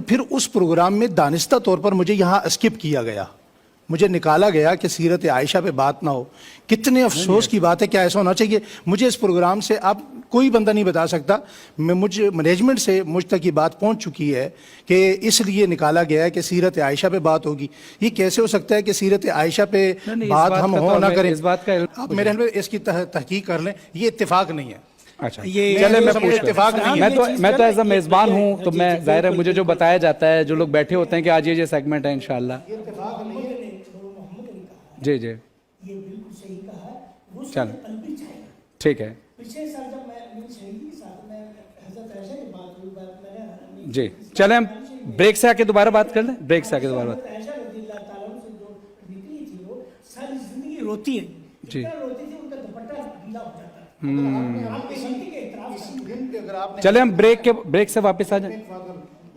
پھر اس پروگرام میں دانستہ طور پر مجھے یہاں اسکپ کیا گیا, مجھے نکالا گیا کہ سیرت عائشہ پہ بات نہ ہو. کتنے افسوس کی بات ہے, کیا ایسا ہونا چاہیے؟ مجھے اس پروگرام سے اب کوئی بندہ نہیں بتا سکتا, مجھے مینجمنٹ سے مجھ تک یہ بات پہنچ چکی ہے کہ اس لیے نکالا گیا ہے کہ سیرت عائشہ پہ بات ہوگی. یہ کیسے ہو سکتا ہے کہ سیرت عائشہ پہ بات ہم ہو نہ کریں؟ آپ میرے خیال میں اس کی تحقیق کر لیں, یہ اتفاق نہیں ہے. اچھا چلے میں اتفاق نہیں ہے. میں تو ایز اے میزبان ہوں, تو میں ظاہر ہے مجھے جو بتایا جاتا ہے, جو لوگ بیٹھے ہوتے ہیں کہ آج یہ سیگمنٹ ہے انشاءاللہ. جی جی چل ٹھیک ہے جی, چلیں ہم بریک سے آ کے دوبارہ بات کر لیں. بریک سے آ کے دوبارہ بات روتی ہے جی. چلے ہم بریک سے واپس آ جائیں.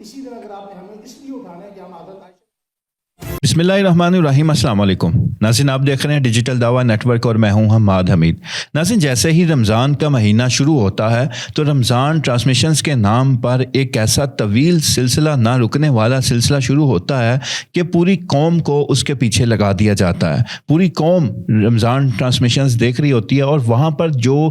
اسی طرح اگر آپ نے ہمیں اس لیے اٹھانا ہے کہ ہم عادت بسم اللہ الرحمن الرحیم. السلام علیکم ناظرین, آپ دیکھ رہے ہیں ڈیجیٹل دعویٰ نیٹ ورک اور میں ہوں حماد حمید. ناظرین, جیسے ہی رمضان کا مہینہ شروع ہوتا ہے تو رمضان ٹرانسمیشنز کے نام پر ایک ایسا طویل سلسلہ, نہ رکنے والا سلسلہ شروع ہوتا ہے کہ پوری قوم کو اس کے پیچھے لگا دیا جاتا ہے. پوری قوم رمضان ٹرانسمیشنز دیکھ رہی ہوتی ہے اور وہاں پر جو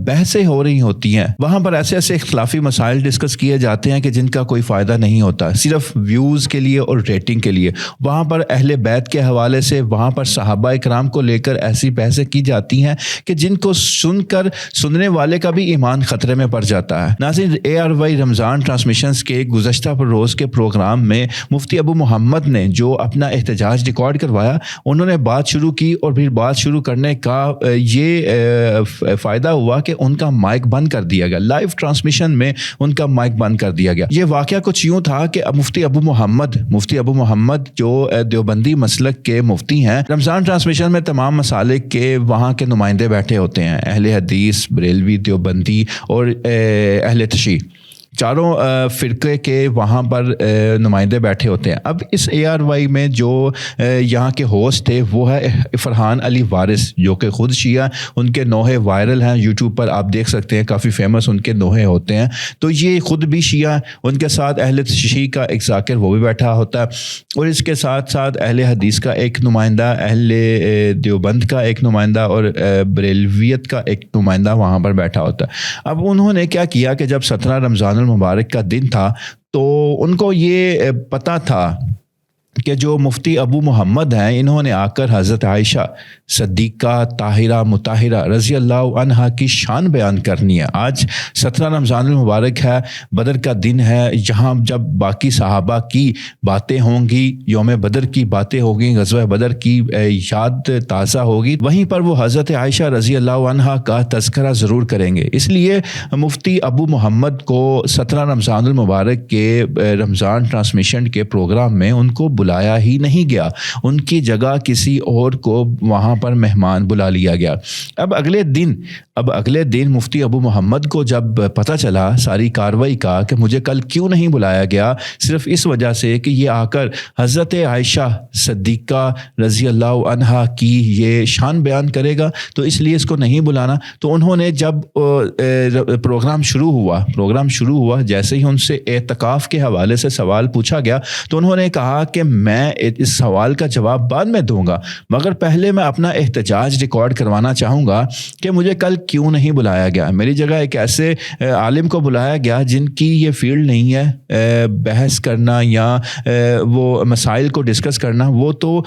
بحثیں ہو رہی ہوتی ہیں, وہاں پر ایسے ایسے اختلافی مسائل ڈسکس کیے جاتے ہیں کہ جن کا کوئی فائدہ نہیں ہوتا, صرف ویوز کے لیے اور ریٹنگ کے لیے. وہاں پر اہل بیت کے حوالے سے, وہاں پر صحابہ اکرام کو لے کر ایسی بحثیں کی جاتی ہیں کہ جن کو سن کر سننے والے کا بھی ایمان خطرے میں پڑ جاتا ہے. ناظرین, ARY رمضان ٹرانسمیشنز کے گزشتہ روز کے پروگرام میں مفتی ابو محمد نے جو اپنا احتجاج ریکارڈ کروایا, انہوں نے بات شروع کی اور پھر بات شروع کرنے کا یہ فائدہ ہوا کہ ان کا مائک بند کر دیا گیا. لائیو ٹرانسمیشن میں ان کا مائک بند کر دیا گیا. یہ واقعہ کچھ یوں تھا کہ مفتی ابو محمد جو دیوبندی مسلک کے مفتی ہیں, رمضان ٹرانسمیشن میں تمام مسالک کے وہاں کے نمائندے بیٹھے ہوتے ہیں, اہل حدیث, بریلوی, دیوبندی اور اہل تشیع, چاروں فرقے کے وہاں پر نمائندے بیٹھے ہوتے ہیں. اب اس ARY میں جو یہاں کے ہوسٹ تھے وہ ہے فرحان علی وارث, جو کہ خود شیعہ, ان کے نوحے وائرل ہیں یوٹیوب پر, آپ دیکھ سکتے ہیں, کافی فیمس ان کے نوحے ہوتے ہیں. تو یہ خود بھی شیعہ, ان کے ساتھ اہل تشیع کا ایک ذاکر وہ بھی بیٹھا ہوتا ہے, اور اس کے ساتھ ساتھ اہل حدیث کا ایک نمائندہ, اہل دیوبند کا ایک نمائندہ اور بریلویت کا ایک نمائندہ وہاں پر بیٹھا ہوتا ہے. اب انہوں نے کیا کیا کہ جب 17 رمضان المبارک کا دن تھا تو ان کو یہ پتہ تھا کہ جو مفتی ابو محمد ہیں, انہوں نے آ کر حضرت عائشہ صدیقہ طاہرہ مطہرہ رضی اللہ عنہا کی شان بیان کرنی ہے. آج 17 رمضان المبارک ہے, بدر کا دن ہے, جہاں جب باقی صحابہ کی باتیں ہوں گی, یوم بدر کی باتیں ہوگی, غزوہ بدر کی یاد تازہ ہوگی, وہیں پر وہ حضرت عائشہ رضی اللہ عنہا کا تذکرہ ضرور کریں گے. اس لیے مفتی ابو محمد کو 17 رمضان المبارک کے رمضان ٹرانسمیشن کے پروگرام میں ان کو بلایا ہی نہیں گیا, ان کی جگہ کسی اور کو وہاں پر مہمان بلا لیا گیا. اب اگلے دن مفتی ابو محمد کو جب پتہ چلا ساری کاروائی کا کہ مجھے کل کیوں نہیں بلایا گیا, صرف اس وجہ سے کہ یہ آ کر حضرت عائشہ صدیقہ رضی اللہ عنہا کی یہ شان بیان کرے گا, تو اس لیے اس کو نہیں بلانا. تو انہوں نے جب پروگرام شروع ہوا, جیسے ہی ان سے اعتکاف کے حوالے سے سوال پوچھا گیا تو انہوں نے کہا کہ میں اس سوال کا جواب بعد میں دوں گا, مگر پہلے میں اپنا احتجاج ریکارڈ کروانا چاہوں گا کہ مجھے کل کیوں نہیں بلایا گیا. میری جگہ ایک ایسے عالم کو بلایا گیا جن کی یہ فیلڈ نہیں ہے بحث کرنا یا وہ مسائل کو ڈسکس کرنا, وہ تو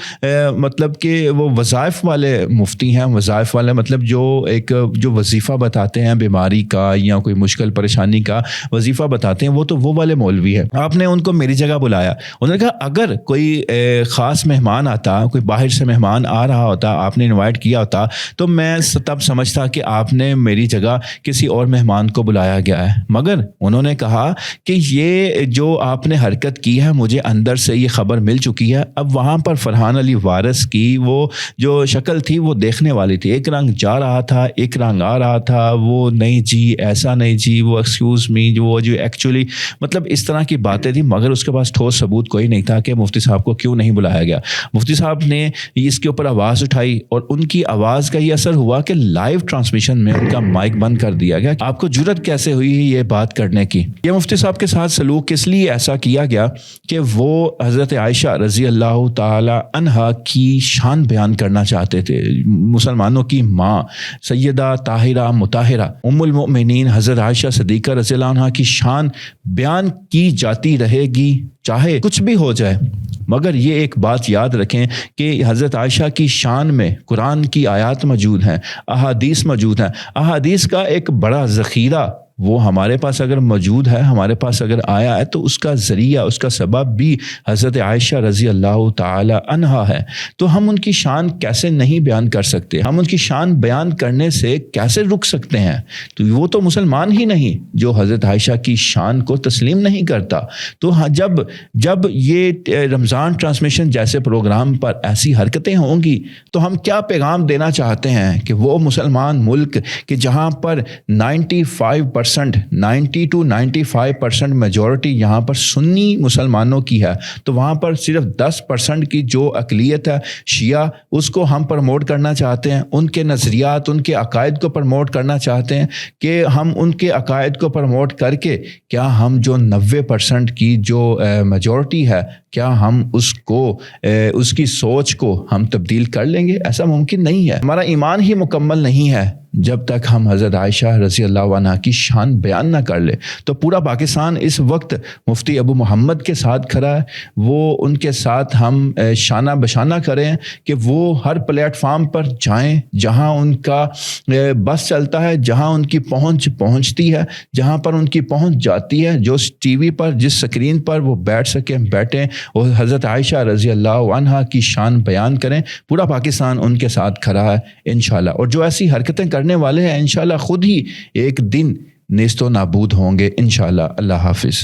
مطلب کہ وہ وظائف والے مفتی ہیں. وظائف والے مطلب جو وظیفہ بتاتے ہیں بیماری کا یا کوئی مشکل پریشانی کا وظیفہ بتاتے ہیں, وہ والے مولوی ہیں. آپ نے ان کو میری جگہ بلایا. انہوں نے کہا اگر کوئی خاص مہمان آتا, کوئی باہر سے مہمان آ رہا ہوتا, آپ نے انوائٹ کیا ہوتا, تو میں تب سمجھتا کہ آپ نے میری جگہ کسی اور مہمان کو بلایا گیا ہے. مگر انہوں نے کہا کہ یہ جو آپ نے حرکت کی ہے مجھے اندر سے یہ خبر مل چکی ہے. اب وہاں پر فرحان علی وارث کی وہ جو شکل تھی وہ دیکھنے والی تھی, ایک رنگ جا رہا تھا, ایک رنگ آ رہا تھا, وہ نہیں جی ایسا نہیں جی, وہ ایکسکیوز می, جو ایکچولی مطلب اس طرح کی باتیں تھی, مگر اس کے پاس ٹھوس ثبوت کوئی نہیں تھا کہ مفتی مفتی صاحب کو کیوں نہیں بلایا گیا. مفتی صاحب نے اس کے اوپر آواز اٹھائی اور ان کی آواز کا یہ اثر ہوا کہ لائیو ٹرانسمیشن میں ان کا مائک بند کر دیا گیا. آپ کو جرت کیسے ہوئی یہ بات کرنے کی؟ یہ مفتی صاحب کے ساتھ سلوک اس لیے ایسا کیا گیا کہ وہ حضرت عائشہ رضی اللہ تعالی عنہا کی شان بیان کرنا چاہتے تھے. مسلمانوں کی ماں سیدہ طاہرہ مطہرہ ام المؤمنین حضرت عائشہ صدیقہ رضی اللہ عنہا کی شان بیان کی جاتی رہے گی چاہے کچھ بھی ہو جائے. مگر یہ ایک بات یاد رکھیں کہ حضرت عائشہ کی شان میں قرآن کی آیات موجود ہیں, احادیث موجود ہیں. احادیث کا ایک بڑا ذخیرہ وہ ہمارے پاس اگر موجود ہے, ہمارے پاس اگر آیا ہے, تو اس کا ذریعہ, اس کا سبب بھی حضرت عائشہ رضی اللہ تعالی عنہا ہے. تو ہم ان کی شان کیسے نہیں بیان کر سکتے؟ ہم ان کی شان بیان کرنے سے کیسے رک سکتے ہیں؟ تو وہ تو مسلمان ہی نہیں جو حضرت عائشہ کی شان کو تسلیم نہیں کرتا. تو جب یہ رمضان ٹرانسمیشن جیسے پروگرام پر ایسی حرکتیں ہوں گی تو ہم کیا پیغام دینا چاہتے ہیں کہ وہ مسلمان ملک کہ جہاں پر 90 to 95% میجورٹی یہاں پر سنی مسلمانوں کی ہے, تو وہاں پر صرف 10% کی جو اقلیت ہے شیعہ, اس کو ہم پروموٹ کرنا چاہتے ہیں, ان کے نظریات, ان کے عقائد کو پروموٹ کرنا چاہتے ہیں کہ ہم ان کے عقائد کو پروموٹ کر کے کیا ہم جو 90% کی جو میجورٹی ہے کیا ہم اس کی سوچ کو ہم تبدیل کر لیں گے؟ ایسا ممکن نہیں ہے. ہمارا ایمان ہی مکمل نہیں ہے جب تک ہم حضرت عائشہ رضی اللہ عنہا کی شان بیان نہ کر لے. تو پورا پاکستان اس وقت مفتی ابو محمد کے ساتھ کھڑا ہے. وہ ان کے ساتھ ہم شانہ بشانہ کریں کہ وہ ہر پلیٹ فارم پر جائیں جہاں ان کا بس چلتا ہے, جہاں ان کی پہنچتی ہے, جہاں پر ان کی پہنچ جاتی ہے, جو ٹی وی پر جس سکرین پر وہ بیٹھیں اور حضرت عائشہ رضی اللہ عنہا کی شان بیان کریں. پورا پاکستان ان کے ساتھ کھڑا ہے انشاءاللہ. اور جو ایسی حرکتیں کرنے والے ہیں انشاءاللہ خود ہی ایک دن نیست و نابود ہوں گے انشاءاللہ. اللہ حافظ.